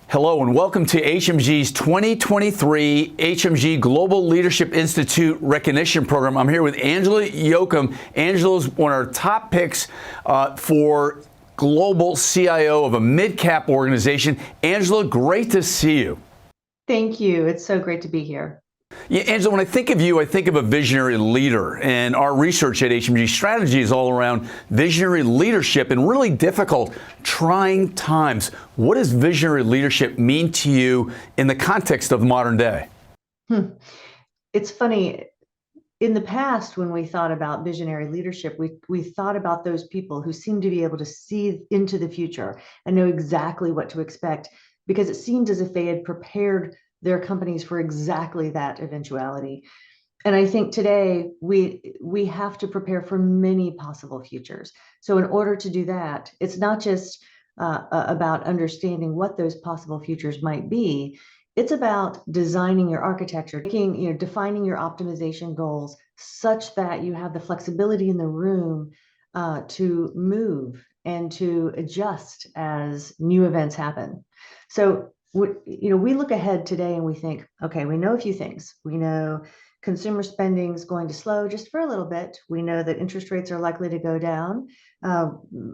Hello and welcome to HMG's 2023 HMG Global Leadership Institute Recognition Program. I'm here with Angela Yochem. Angela's one of our top picks for global CIO of a mid-cap organization. Angela, great to see you. Thank you. It's so great to be here. Yeah, Angela, when I think of you, I think of a visionary leader, and our research at HMG Strategy is all around visionary leadership in really difficult, trying times. What does visionary leadership mean to you in the context of the modern day? It's funny. In the past, when we thought about visionary leadership, we thought about those people who seemed to be able to see into the future and know exactly what to expect, because it seemed as if they had prepared their companies for exactly that eventuality. And I think today we have to prepare for many possible futures. So in order to do that, it's not just about understanding what those possible futures might be. It's about designing your architecture, defining your optimization goals such that you have the flexibility in the room to move and to adjust as new events happen. So we look ahead today and we think, okay, we know a few things. We know consumer spending is going to slow just for a little bit. We know that interest rates are likely to go down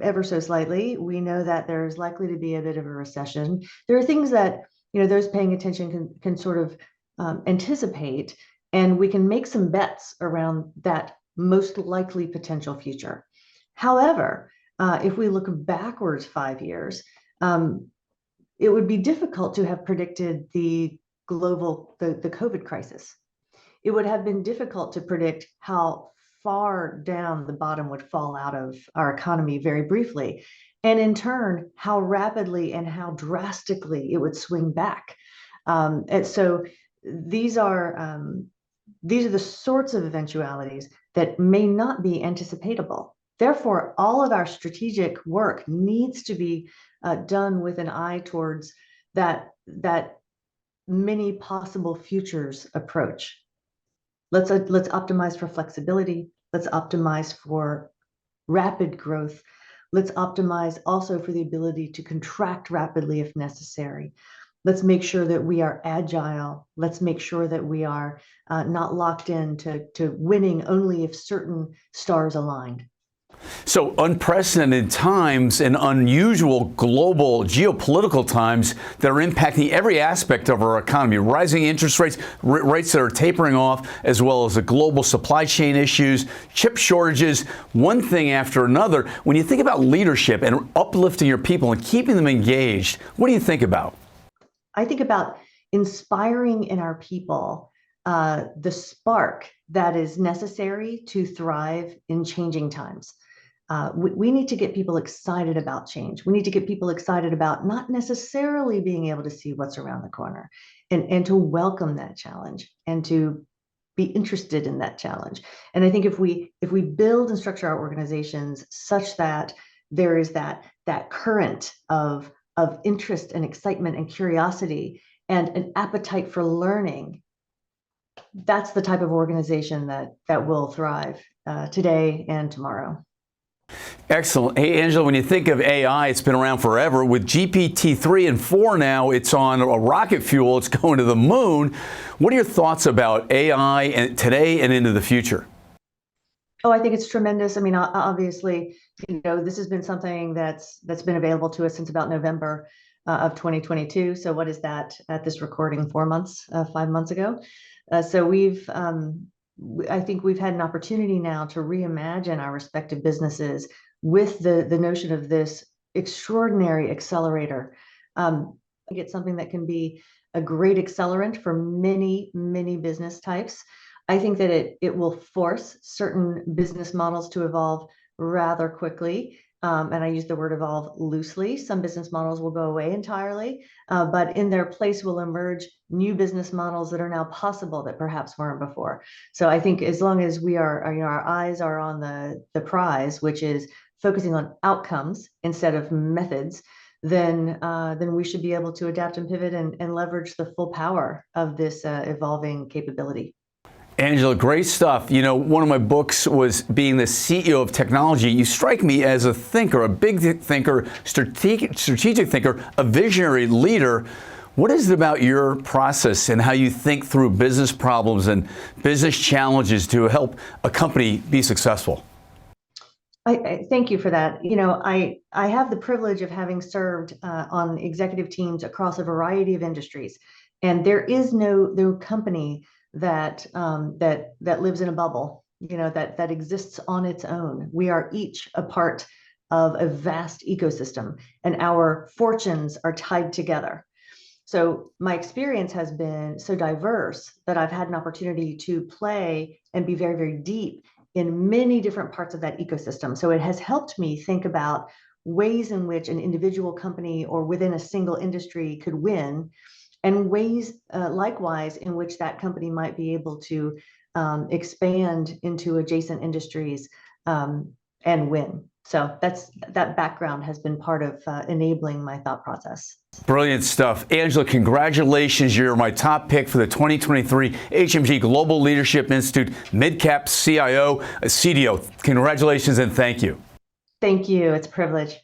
ever so slightly. We know that there's likely to be a bit of a recession. There are things that those paying attention can sort of anticipate, and we can make some bets around that most likely potential future. However, if we look backwards 5 years, it would be difficult to have predicted the COVID crisis. It would have been difficult to predict how far down the bottom would fall out of our economy very briefly, and in turn, how rapidly and how drastically it would swing back. And so these are the sorts of eventualities that may not be anticipatable. Therefore, all of our strategic work needs to be done with an eye towards that many possible futures approach. Let's optimize for flexibility. Let's optimize for rapid growth. Let's optimize also for the ability to contract rapidly if necessary. Let's make sure that we are agile. Let's make sure that we are not locked in to winning only if certain stars aligned. So unprecedented times and unusual global geopolitical times that are impacting every aspect of our economy. Rising interest rates, rates that are tapering off, as well as the global supply chain issues, chip shortages, one thing after another. When you think about leadership and uplifting your people and keeping them engaged, what do you think about? I think about inspiring in our people the spark that is necessary to thrive in changing times. We need to get people excited about change. We need to get people excited about not necessarily being able to see what's around the corner, and to welcome that challenge and to be interested in that challenge. And I think if we build and structure our organizations such that there is that current of interest and excitement and curiosity and an appetite for learning, that's the type of organization that will thrive today and tomorrow. Excellent. Hey, Angela, when you think of AI, it's been around forever. With GPT-3 and 4 now, it's on a rocket fuel. It's going to the moon. What are your thoughts about AI and today and into the future? Oh, I think it's tremendous. I mean, obviously, this has been something that's been available to us since about November of 2022. So what is that at this recording? 4 months, 5 months ago. So I think we've had an opportunity now to reimagine our respective businesses with the notion of this extraordinary accelerator. I think it's something that can be a great accelerant for many, many business types. I think that it will force certain business models to evolve rather quickly. And I use the word evolve loosely. Some business models will go away entirely, but in their place will emerge new business models that are now possible that perhaps weren't before. So I think as long as we are, our eyes are on the prize, which is focusing on outcomes instead of methods, then we should be able to adapt and pivot and leverage the full power of this evolving capability. Angela, great stuff. You know, one of my books was being the CEO of technology. You strike me as a thinker, a big thinker, strategic thinker, a visionary leader. What is it about your process and how you think through business problems and business challenges to help a company be successful? I thank you for that. You know, I have the privilege of having served on executive teams across a variety of industries, and there is no company that that lives in a bubble. You know, that exists on its own. We are each a part of a vast ecosystem, and our fortunes are tied together. So my experience has been so diverse that I've had an opportunity to play and be very, very deep in many different parts of that ecosystem. So it has helped me think about ways in which an individual company or within a single industry could win, and ways likewise in which that company might be able to expand into adjacent industries and win. So that background has been part of enabling my thought process. Brilliant stuff. Angela, congratulations. You're my top pick for the 2023 HMG Global Leadership Institute Midcap CIO, CDO. Congratulations and thank you. Thank you. It's a privilege.